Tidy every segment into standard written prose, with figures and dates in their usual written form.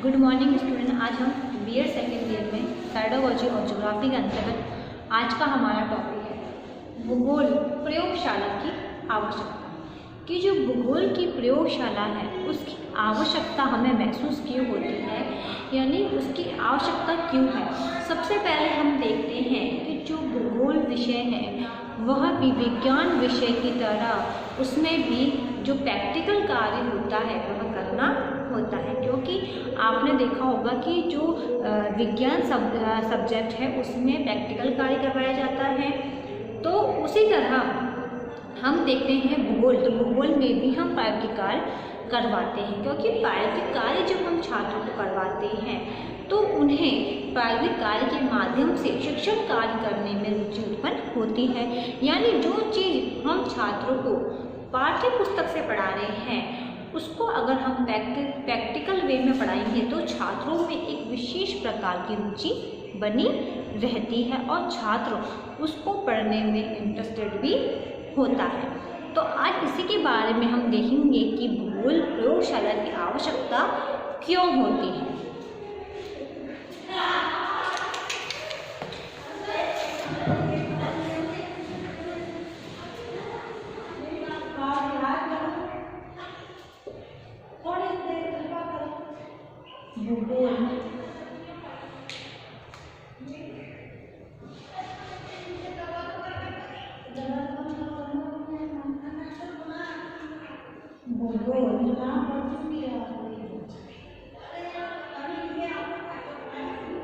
Good morning student. आज हम BEd second year में पेडागोजी और ज्योग्राफी के अंतर्गत आज का हमारा टॉपिक है भूगोल प्रयोगशाला की आवश्यकता। कि जो भूगोल की प्रयोगशाला है उसकी आवश्यकता हमें महसूस क्यों होती है, यानी उसकी आवश्यकता क्यों है। सबसे पहले हम देखते हैं कि जो भूगोल विषय है वह भी विज्ञान विषय की तरह उसमें भी जो प्रैक्टिकल कार्य होता है वह करना होता है, क्योंकि आपने देखा होगा कि जो विज्ञान सब्जेक्ट है उसमें प्रैक्टिकल कार्य करवाया जाता है। तो उसी तरह हम देखते हैं भूगोल, तो भूगोल में भी हम प्रायोगिक कार्य करवाते हैं, क्योंकि प्रायोगिक कार्य जब हम छात्रों को करवाते हैं तो उन्हें प्रायोगिक कार्य के माध्यम से शिक्षण कार्य करने में रुचि उत्पन्न होती है। यानी जो चीज़ हम छात्रों को पाठ्य पुस्तक से पढ़ा रहे हैं उसको अगर हम प्रैक्टिकल वे में पढ़ाएंगे तो छात्रों में एक विशेष प्रकार की रुचि बनी रहती है और छात्र उसको पढ़ने में इंटरेस्टेड भी होता है। तो आज इसी के बारे में हम देखेंगे कि भूगोल प्रयोगशाला की आवश्यकता क्यों होती है। भूगोल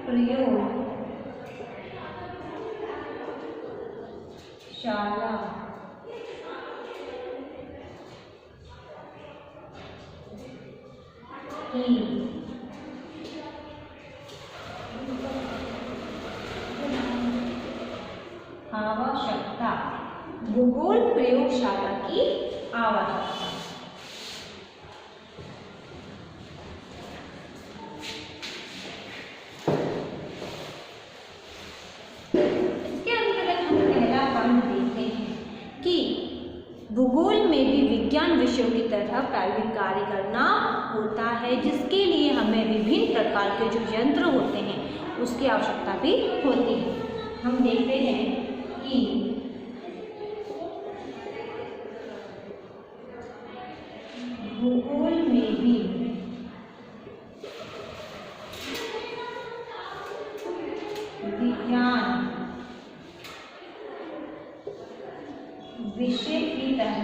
प्रयोगशाला की आवश्यकता, भूगोल प्रयोगशाला की आवश्यकता। इसके अंतर्गत हम पहला पॉइंट देखते हैं कि भूगोल में भी विज्ञान विषयों की तरह प्रायोगिक कार्य करना होता है, जिसके लिए हमें विभिन्न प्रकार के जो यंत्र होते हैं उसकी आवश्यकता भी होती है। हम देखते हैं कि भूगोल में भी विज्ञान विषय की तरह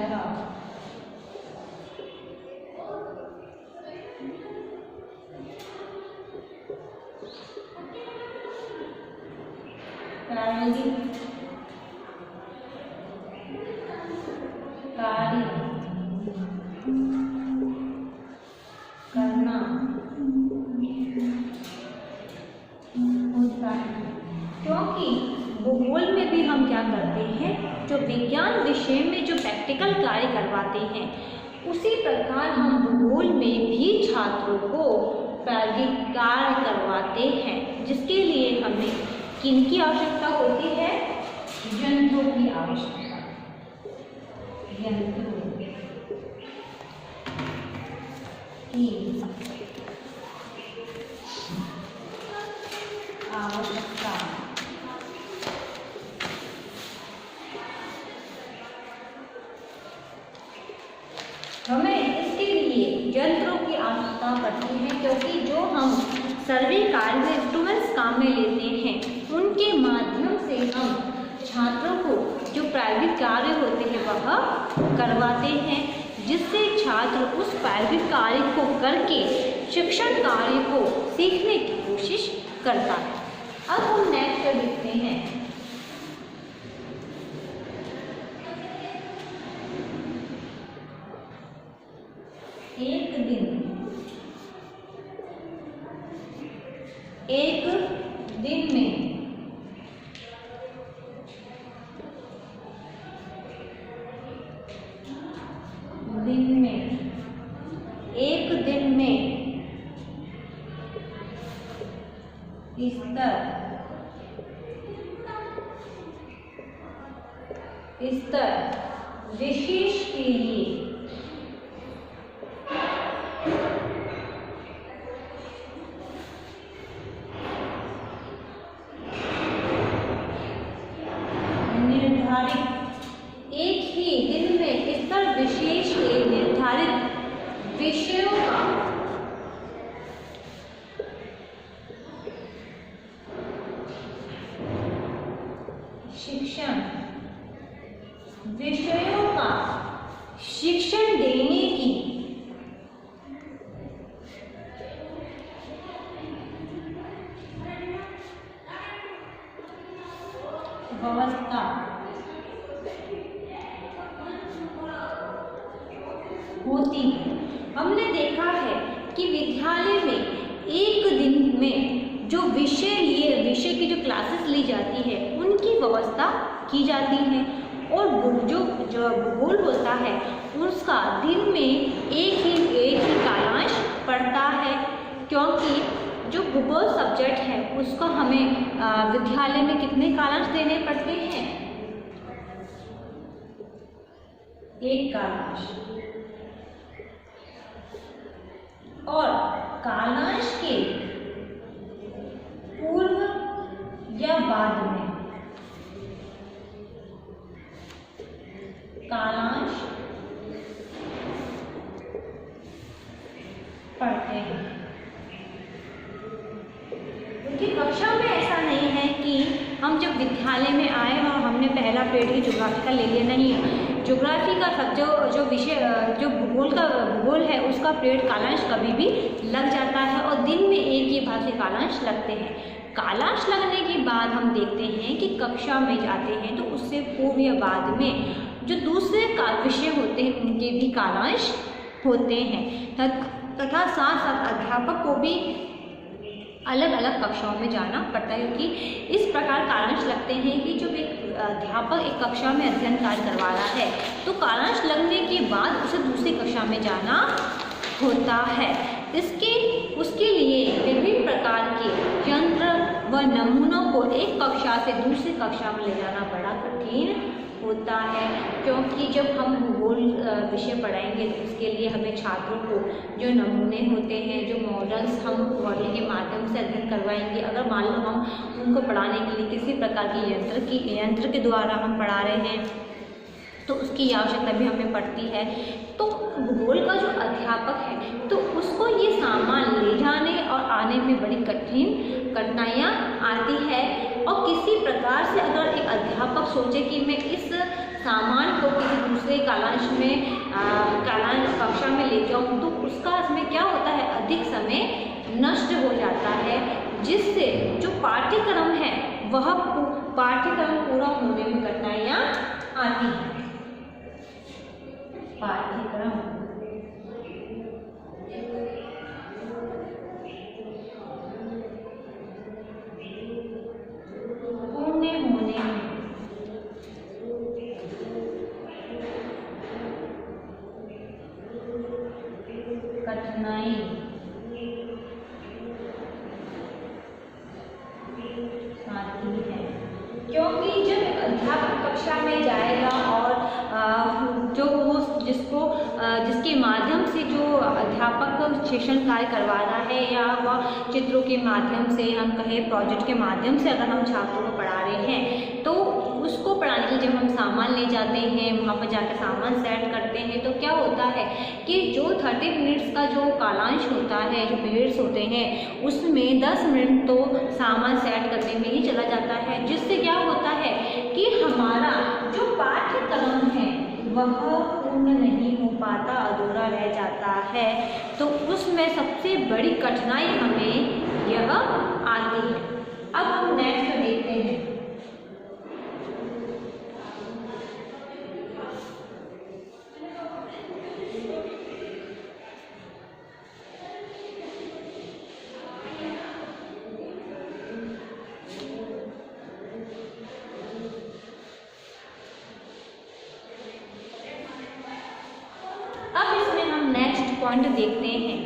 प्रायोगिक कार्य करना होता है, क्योंकि भूगोल में भी हम क्या करते हैं, जो विज्ञान विषय में जो प्रैक्टिकल कार्य करवाते हैं उसी प्रकार हम भूगोल में भी छात्रों को प्रायोगिक कार्य करवाते हैं, जिसके लिए हमें किनकी आवश्यकता होती है, यंत्रों की आवश्यकता, यंत्रों की आवश्यकता। हमें इसके लिए यंत्रों की आवश्यकता पड़ती है, क्योंकि जो हम सर्वे कार्य में इंस्ट्रूमेंट्स काम में लेते हैं उनके माध्यम से हम छात्रों को जो प्रायोगिक कार्य होते हैं वह करवाते हैं, जिससे छात्र उस प्रायोगिक कार्य को करके शिक्षण कार्य को सीखने की कोशिश करता है। अब हम नेक्स्ट देखते हैं एक दिन में एक दिन में स्तर विशेष के लिए विषयों का शिक्षण देने की व्यवस्था होती है। हमने देखा है कि विद्यालय में एक दिन में जो विषय की जो क्लासेस ली जाती है उनकी व्यवस्था की जाती है, और जो भूगोल होता है उसका दिन में एक ही कालांश पड़ता है, क्योंकि जो भूगोल सब्जेक्ट है उसको हमें विद्यालय में कितने कालांश देने पड़ते हैं? एक कालांश। और कालांश के पूर्व या बाद में कालांश पढ़ते हैं। क्योंकि कक्षा में ऐसा नहीं है कि हम जब विद्यालय में आए और हमने पहला पीरियड ही ज्योग्राफी का ले लिया, नहीं है। ज्योग्राफी का सब जो विषय जो भूगोल है उसका पीरियड कालांश कभी भी लग जाता है, और दिन में एक ही भाग के कालांश लगते हैं। कालांश लगने के बाद हम देखते हैं कि कक्षा में जाते हैं तो उससे पूर्व या बाद में जो दूसरे विषय होते हैं उनके भी कालांश होते हैं, तथा साथ साथ अध्यापक को भी अलग अलग कक्षाओं में जाना पड़ता है, क्योंकि इस प्रकार कालांश लगते हैं कि जब एक अध्यापक एक कक्षा में अध्ययन कार्य करवा रहा है तो कालांश लगने के बाद उसे दूसरी कक्षा में जाना होता है। उसके लिए विभिन्न प्रकार के यंत्र व नमूनों को एक कक्षा से दूसरी कक्षा में ले जाना बड़ा कठिन होता है, क्योंकि जब हम भूगोल विषय पढ़ाएंगे तो उसके लिए हमें छात्रों को जो नमूने होते हैं, जो मॉडल्स हम मॉडल के माध्यम से अध्ययन करवाएंगे। अगर मान लो हम उनको पढ़ाने के लिए किसी प्रकार की यंत्र के द्वारा हम पढ़ा रहे हैं तो उसकी आवश्यकता भी हमें पड़ती है। तो भूगोल का जो अध्यापक है तो उसको ये सामान ले जाने और आने में बड़ी कठिनाइयाँ आती है, और किसी प्रकार से अगर एक अध्यापक सोचे कि मैं इस सामान को किसी दूसरे कालांश कक्षा में ले जाऊं तो उसका इसमें क्या होता है, अधिक समय नष्ट हो जाता है, जिससे जो पाठ्यक्रम है वह पाठ्यक्रम पूरा होने में कठिनाइयाँ आती हैं। पाठ्यक्रम पूर्ण होने में कठिनाई आती है, क्योंकि जब अध्यापक कक्षा में जाएगा और जिसके माध्यम से जो अध्यापक शिक्षण कार्य करवा रहा है या वह चित्रों के माध्यम से, हम कहें प्रोजेक्ट के माध्यम से अगर हम छात्रों को पढ़ा रहे हैं तो उसको पढ़ाने के लिए जब हम सामान ले जाते हैं, वहाँ पर जाकर सामान सेट करते हैं तो क्या होता है कि जो 30 मिनट्स का जो कालांश होता है, जो पीरियड्स होते हैं, उसमें 10 मिनट तो सामान सेट करने में ही चला जाता है, जिससे क्या होता है कि हमारा जो पाठ्यक्रम है वह पूर्ण नहीं हो पाता, अधूरा रह जाता है। तो उसमें सबसे बड़ी कठिनाई हमें यह आती है। अब हम नेक्स्ट देखते हैं। पॉइंट देखते हैं।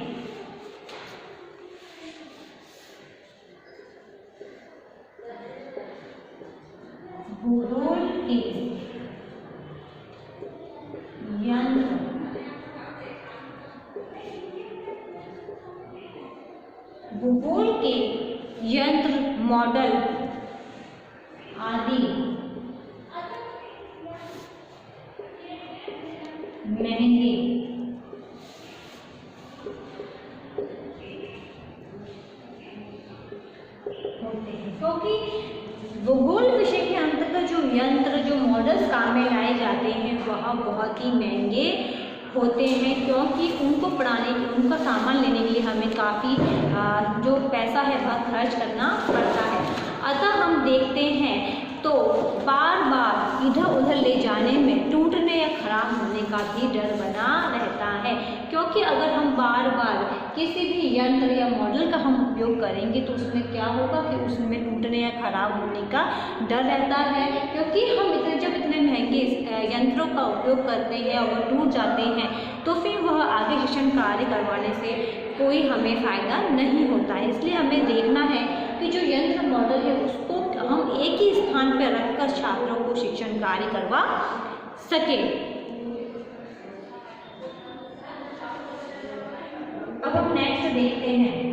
भूगोल के यंत्र मॉडल आदि महंगे क्योंकि भूगोल विषय के अंतर्गत जो यंत्र, जो मॉडल्स काम में लाए जाते हैं वह बहुत ही महंगे होते हैं, क्योंकि उनको पढ़ाने, उनका सामान लेने के लिए हमें काफ़ी जो पैसा है वह खर्च करना पड़ता है। अतः हम देखते हैं तो बार बार इधर उधर ले जाने में टूटने या खराब होने का भी डर बना रहता है, क्योंकि अगर हम बार बार किसी भी यंत्र या मॉडल का हम उपयोग करेंगे तो उसमें क्या होगा कि उसमें टूटने या खराब होने का डर रहता है, क्योंकि हम जब इतने महंगे यंत्रों का उपयोग करते हैं और वो टूट जाते हैं तो फिर वह आगे शिक्षण कार्य करवाने से कोई हमें फ़ायदा नहीं होता है। इसलिए हमें देखना है कि जो यंत्र मॉडल है उसको हम एक ही स्थान पर रखकर छात्रों को शिक्षण कार्य करवा सके। अब हम नेक्स्ट देखते हैं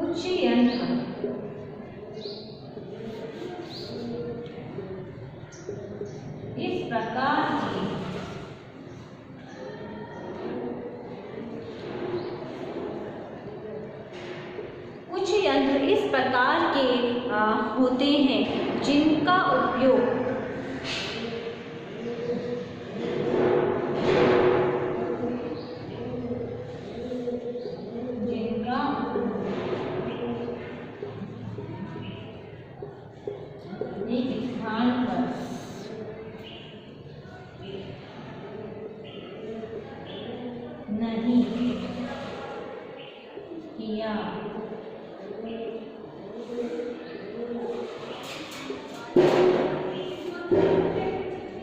उच्च यंत्र। इस प्रकार की कुछ यंत्र इस प्रकार के होते हैं जिनका उपयोग एक स्थान पर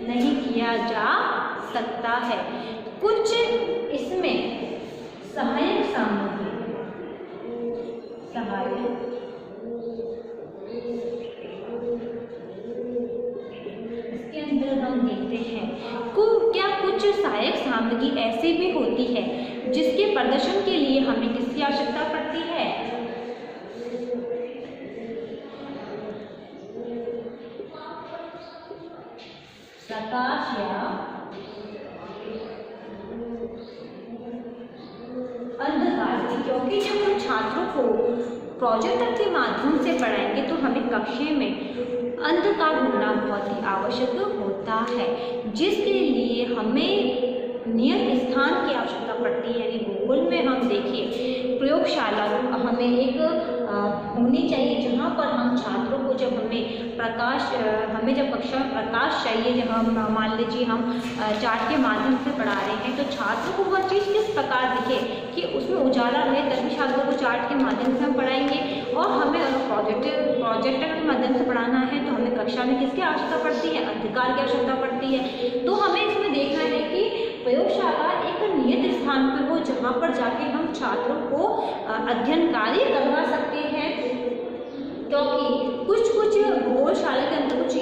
नहीं किया जा सकता है। कुछ इसमें सहायक सामग्री, इसके अंदर हम देखते हैं क्या कुछ सहायक सामग्री ऐसे भी होती है जिसके प्रदर्शन के लिए हमें किसकी आवश्यकता पड़ती है? प्रकाश या अंधकार की, क्योंकि जब हम छात्रों को प्रोजेक्टर के माध्यम से पढ़ाएंगे तो हमें कक्षा में अंधकार होना बहुत ही आवश्यक होता है, जिसके लिए हमें नियत स्थान की आवश्यकता पड़ती है। यानी भूगोल में हम देखिए प्रयोगशाला हमें एक होनी चाहिए जहाँ पर हम छात्रों को, जब हमें जब कक्षा में प्रकाश चाहिए, जब हम मान लीजिए हम चार्ट के माध्यम से पढ़ा रहे हैं तो छात्रों को वह चीज़ किस प्रकार दिखे कि उसमें उजाला रहे, तभी छात्रों को चार्ट के माध्यम से हम पढ़ाएंगे। और हमें अगर प्रोजेक्टर के माध्यम से पढ़ाना है तो हमें कक्षा में किसकी आवश्यकता पड़ती है? अंधकार की आवश्यकता पड़ती है। तो हमें इसमें देखना है कि प्रयोगशाला एक नियत स्थान पर हो जहाँ पर जाके हम छात्रों को अध्ययन कार्य करवा सकते हैं, क्योंकि कुछ भूगोलशाला के अंदर कुछ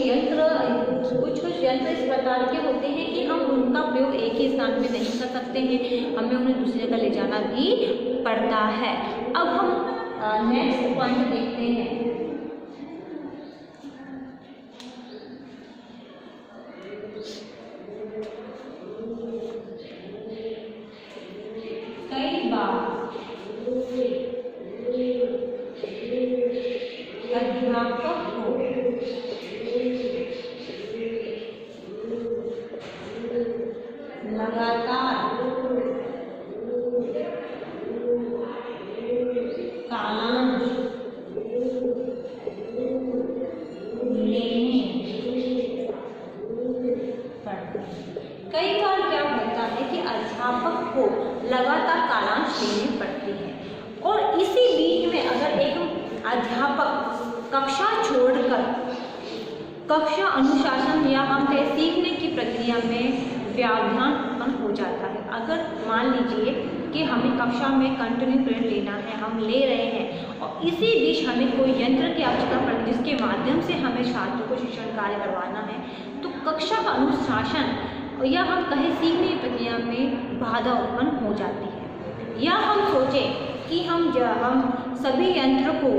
यंत्र इस प्रकार के होते हैं कि हम उनका प्रयोग एक ही स्थान में नहीं कर सकते हैं, हमें उन्हें दूसरी जगह ले जाना भी पड़ता है। अब हम नेक्स्ट पॉइंट देखते हैं। कई बार अध्यापक को लगातार कालांश लेने पड़ते हैं। कई बार क्या होता है कि अध्यापक को लगातार कालांश लेने पड़ते हैं, और इसी बीच में अगर एक अध्यापक कक्षा छोड़कर कक्षा अनुशासन या हम कहें सीखने की प्रक्रिया में व्यवधान उत्पन्न हो जाता है। अगर मान लीजिए कि हमें कक्षा में कंटिन्यू पीरियड लेना है, हम ले रहे हैं और इसी बीच हमें कोई यंत्र की आवश्यकता पड़ती है जिसके माध्यम से हमें छात्रों को शिक्षण कार्य करवाना है, तो कक्षा का अनुशासन या हम कहें सीखने की प्रक्रिया में बाधा उत्पन्न हो जाती है। या हम सोचें कि हम सभी यंत्र को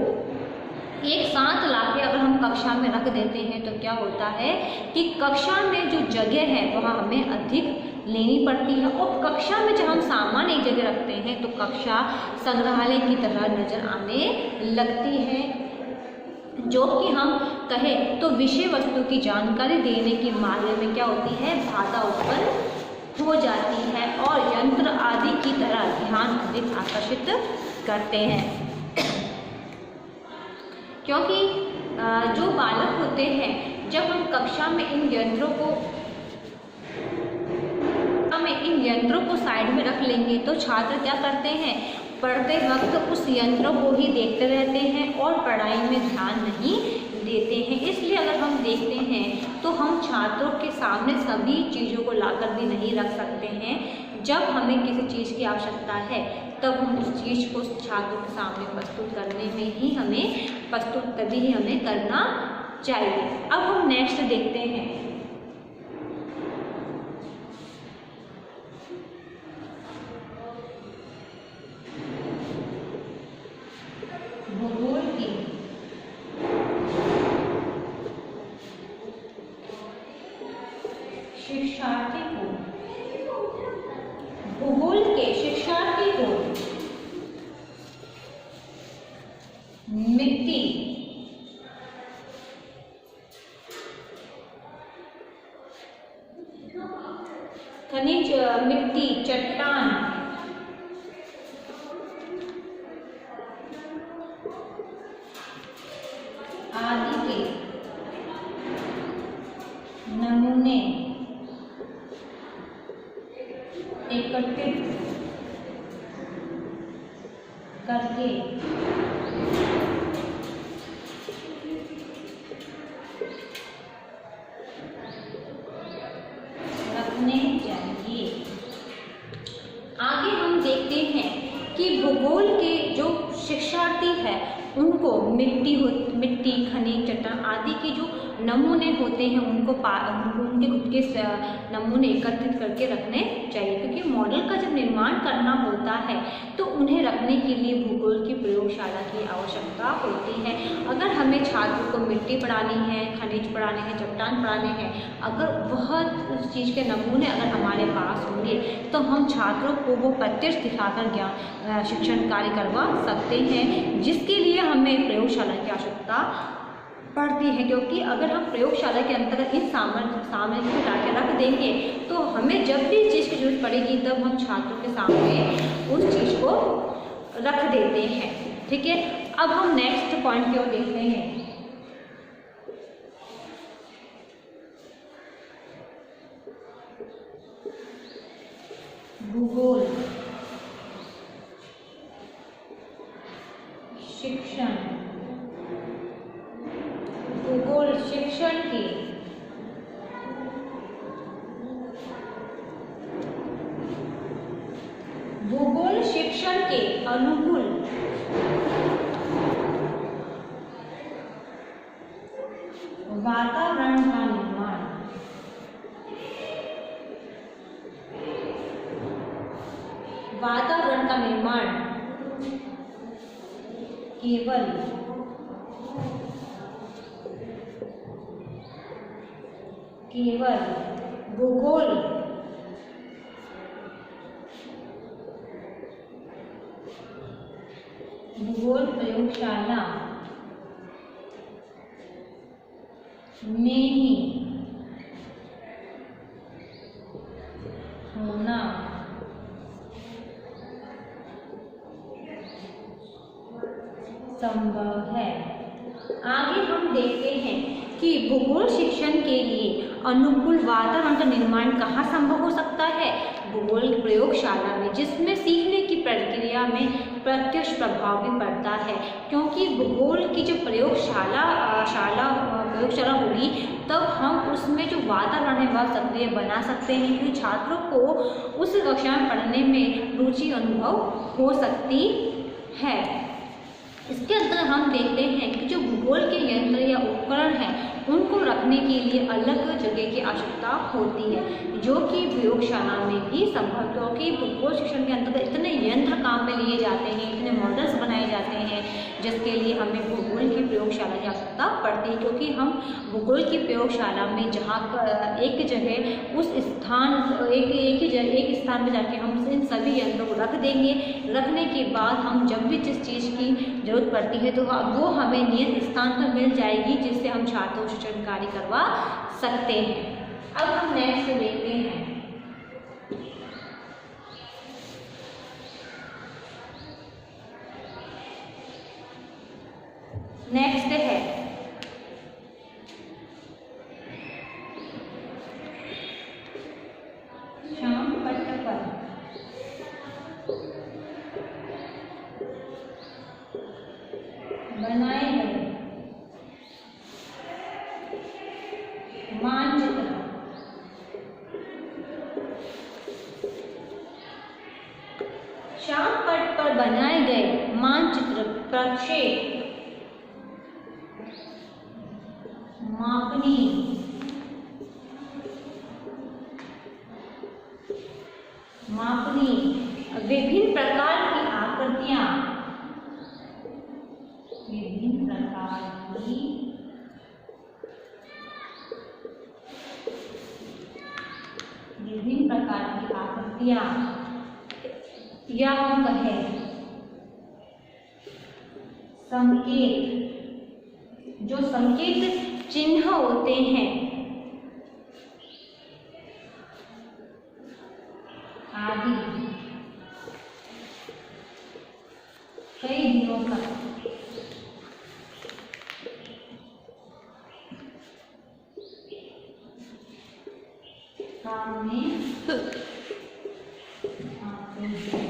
एक साथ लाके अगर हम कक्षा में रख देते हैं तो क्या होता है कि कक्षा में जो जगह है वह हमें अधिक लेनी पड़ती है, और कक्षा में जब हम सामान एक जगह रखते हैं तो कक्षा संग्रहालय की तरह नजर आने लगती है, जो कि हम कहें तो विषय वस्तु की जानकारी देने के मामले में क्या होती है, बाधा उत्पन्न हो जाती है और यंत्र आदि की तरह ध्यान अधिक आकर्षित करते हैं। क्योंकि जो बालक होते हैं, जब हम कक्षा में इन यंत्रों को साइड में रख लेंगे तो छात्र क्या करते हैं, पढ़ते वक्त उस यंत्रों को ही देखते रहते हैं और पढ़ाई में ध्यान नहीं देते हैं। इसलिए अगर हम देखते हैं तो हम छात्रों के सामने सभी चीज़ों को लाकर भी नहीं रख सकते हैं। जब हमें किसी चीज़ की आवश्यकता है तब हम उस चीज़ को छात्रों के सामने प्रस्तुत करने में ही तभी हमें करना चाहिए। अब हम नेक्स्ट देखते हैं, भूगोल की शिक्षार्थी को मिट्टी, खनिज, मिट्टी, चट्टान आदि के नमूने एकत्रित करके रखने चाहिए। आगे हम देखते हैं कि भूगोल के जो शिक्षार्थी है उनको मिट्टी, खनिज, चट्टान आदि के जो नमूने होते हैं उनके खुद के नमूने एकत्रित करके रखने चाहिए, क्योंकि मॉडल का जब निर्माण करना होता है तो उन्हें रखने के लिए भूगोल की प्रयोगशाला की आवश्यकता होती है। अगर हमें छात्रों को मिट्टी पढ़ानी है, खनिज पढ़ाने हैं, चट्टान पढ़ाने हैं, अगर वह उस चीज़ के नमूने अगर हमारे पास होंगे तो हम छात्रों को वो प्रत्यक्ष दिखाकर ज्ञान शिक्षण कार्य करवा सकते हैं, जिसके लिए हमें प्रयोगशाला की आवश्यकता पड़ती है। क्योंकि अगर हम प्रयोगशाला के अंतर्गत इन सामने को लाके रख देंगे तो हमें जब भी इस चीज़ की जरूरत पड़ेगी तब हम छात्रों के सामने उस चीज़ को रख देते हैं। ठीक है, अब हम नेक्स्ट पॉइंट की ओर देखते हैं। भूगोल शिक्षण, भूगोल शिक्षण की भूगोल शिक्षण के अनुकूल वातावरण का निर्माण केवल भूगोल प्रयोगशाला में ही होना संभव है। आगे हम देखते हैं कि भूगोल शिक्षण के लिए अनुकूल वातावरण का निर्माण कहाँ संभव हो सकता है, भूगोल प्रयोगशाला में, जिसमें सीखने की प्रक्रिया में प्रत्यक्ष प्रभाव भी पड़ता है। क्योंकि भूगोल की जो प्रयोगशाला होगी तब हम उसमें जो वातावरण है वह सक्रिय बना सकते हैं, क्योंकि छात्रों को उस कक्षा में पढ़ने में रुचि अनुभव हो सकती है। इसके अंदर हम देखते हैं कि जो भूगोल के यंत्र या उपकरण हैं उनको रखने के लिए अलग जगह की आवश्यकता होती है, जो कि प्रयोगशाला में भी संभव, क्योंकि भूगोल शिक्षण के अंतर्गत इतने यंत्र काम में लिए जाते हैं, इतने मॉडल्स बनाए जाते हैं जिसके लिए हमें भूगोल की प्रयोगशाला की आवश्यकता पड़ती है, क्योंकि हम भूगोल की प्रयोगशाला में जहाँ एक जगह उस स्थान एक स्थान पर जाके हम इन सभी यंत्रों को रख देंगे। रखने के बाद हम जब भी जिस चीज़ की जरूरत पड़ती है तो वो हमें नियत स्थान पर मिल जाएगी, जिससे हम छात्रों को शिक्षण कार्य करवा सकते हैं। अब हम नेक्स्ट देखते हैं। नेक्स्ट है श्याम पट्ट पर बनाए गए मानचित्र श्याम पट्ट पर बनाए गए मानचित्र प्रक्षेप मापनी विभिन्न प्रकार की आकृतियां या हम कहें संकेत, जो संकेत चिन्ह होते हैं आदि कई दिनों तक काम में आते हैं।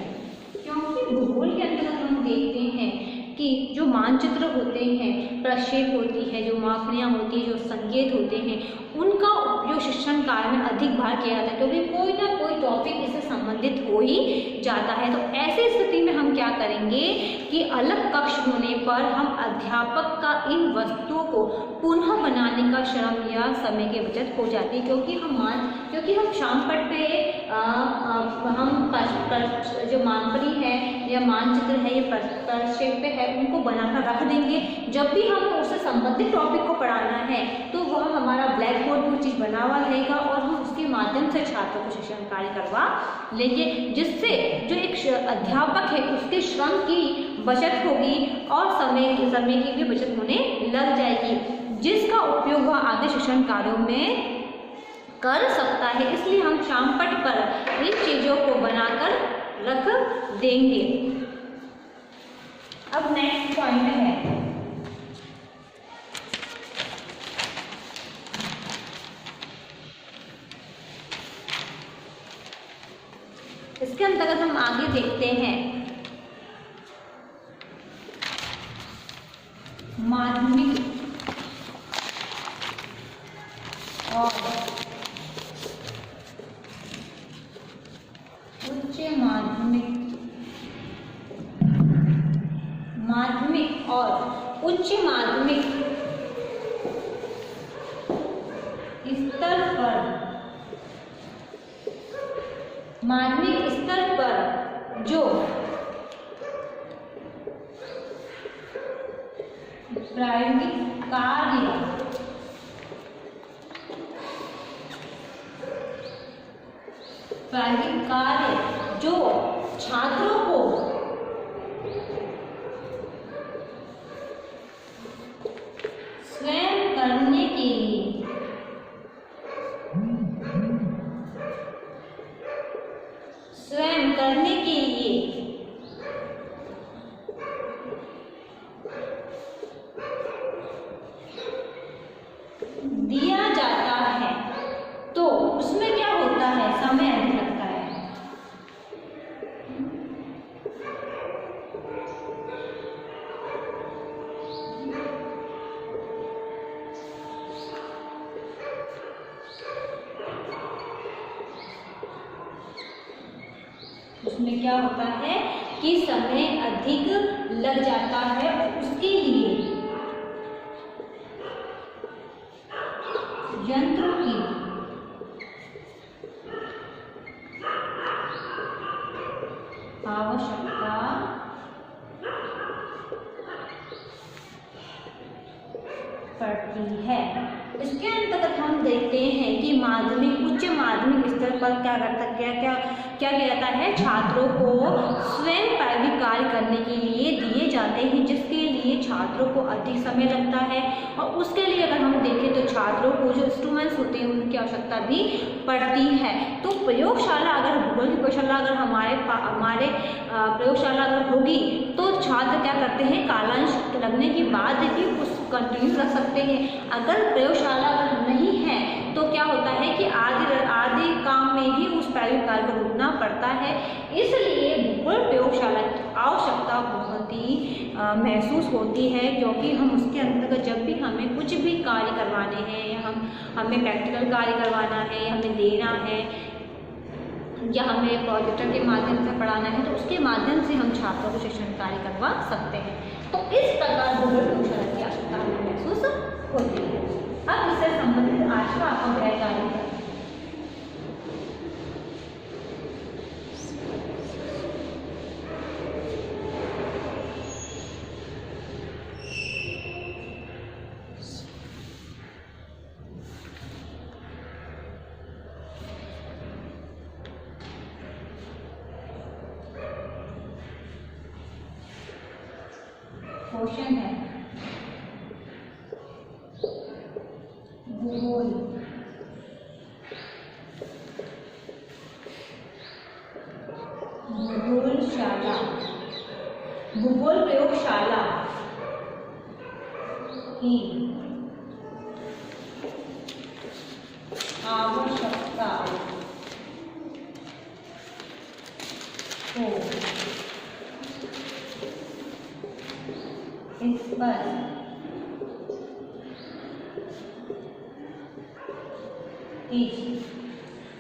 क्योंकि भूगोल के अंतर्गत हम देखते हैं कि जो मानचित्र होते हैं, प्रक्षेप होती है, जो मापनियाँ होती है, जो संकेत होते हैं, उनका उपयोग शिक्षण कार्य में अधिक बार किया जाता है, क्योंकि कोई ना कोई टॉपिक इससे संबंधित हो ही जाता है। तो ऐसी स्थिति में हम क्या करेंगे कि अलग कक्ष होने पर हम अध्यापक का इन वस्तुओं को पुनः बनाने का श्रम या समय की बचत हो जाती है, क्योंकि हम शाम पट्ट पे हम जो मानपरी है या मानचित्र है या प्रक्षेप पे है उनको बनाकर रख देंगे। जब भी हमें उससे संबंधित टॉपिक को पढ़ाना है तो वह हमारा ब्लैक बोर्ड में चीज़ बना हुआ रहेगा और हम उसके माध्यम से छात्रों को शिक्षण कार्य करवा लेंगे, जिससे जो एक अध्यापक है उसके श्रम की बचत होगी और समय की भी बचत होने लग जाएगी, जिसका उपयोग वह आगे शिक्षण कार्यों में कर सकता है। इसलिए हम शाम पट्ट पर इन चीज़ों को बनाकर रख देंगे। अब नेक्स्ट पॉइंट है इसके अंतर्गत हम आगे देखते हैं माध्यमिक और उच्च माध्यमिक और उच्च माध्यमिक स्तर पर जो प्रायोगिक कार्य जो छात्रों को स्वयं करने के लिए दिया जाता है, तो उसमें क्या होता है, समय अधिक लगता है। उसमें क्या होता है कि समय अधिक लग जाता है, उसके लिए यंत्रों की आवश्यकता पड़ती है। इसके अंतर्गत हम देखते हैं कि माध्यमिक उच्च माध्यमिक स्तर पर क्या किया जाता है, छात्रों को स्वयं प्रायोगिक कार्य करने के लिए दिए जाते हैं, जिसके लिए छात्रों को अधिक समय लगता है। और उसके लिए अगर हम देखें तो छात्रों को जो इंस्ट्रूमेंट्स होते हैं उनकी आवश्यकता भी पड़ती है। तो प्रयोगशाला अगर भूगोल की प्रयोगशाला अगर हमारे प्रयोगशाला अगर होगी तो छात्र क्या करते हैं, कालांश लगने के बाद भी उस कंटिन्यू रख सकते हैं। अगर प्रयोगशाला अगर नहीं है तो क्या होता है कि आधे काम में ही उस प्रायोगिक कार्य को रुकना पड़ता है। इसलिए भूगोल प्रयोगशाला की आवश्यकता बहुत ही महसूस होती है, क्योंकि हम उसके अंतर्गत जब भी हमें कुछ भी कार्य करवाने हैं या हमें प्रैक्टिकल कार्य करवाना है या हमें देना है या हमें प्रोजेक्टर के माध्यम से पढ़ाना है, तो उसके माध्यम से हम छात्रों को शिक्षण कार्य करवा सकते हैं। तो इस प्रकार भूगोल प्रयोगशाला की आवश्यकता हमें महसूस होती है। अब इससे संबंधित आज का आपका गृह कार्य है। क्वेश्चन है भूगोल भूगोल प्रयोगशाला की आवश्यकता को स्पष्ट कीजिए।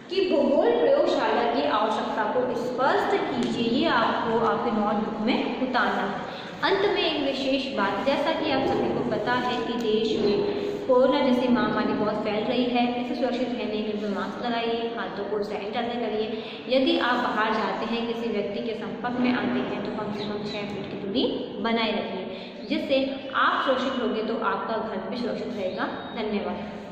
कि भूगोल प्रयोगशाला की आवश्यकता को स्पष्ट कीजिए, ये आपको आपके नोटबुक में उतारना है। अंत में एक विशेष बात, जैसा कि आप सभी को पता है कि देश में कोरोना जैसी महामारी बहुत फैल रही है। इससे सुरक्षित रहने के लिए मास्क लगाइए, हाथों को सैनिटाइजर करिए। यदि आप बाहर जाते हैं, किसी व्यक्ति के संपर्क में आते हैं, तो कम से कम 6 फीट की दूरी बनाए रखिए, जिससे आप सुरक्षित होंगे तो आपका घर भी सुरक्षित रहेगा। धन्यवाद।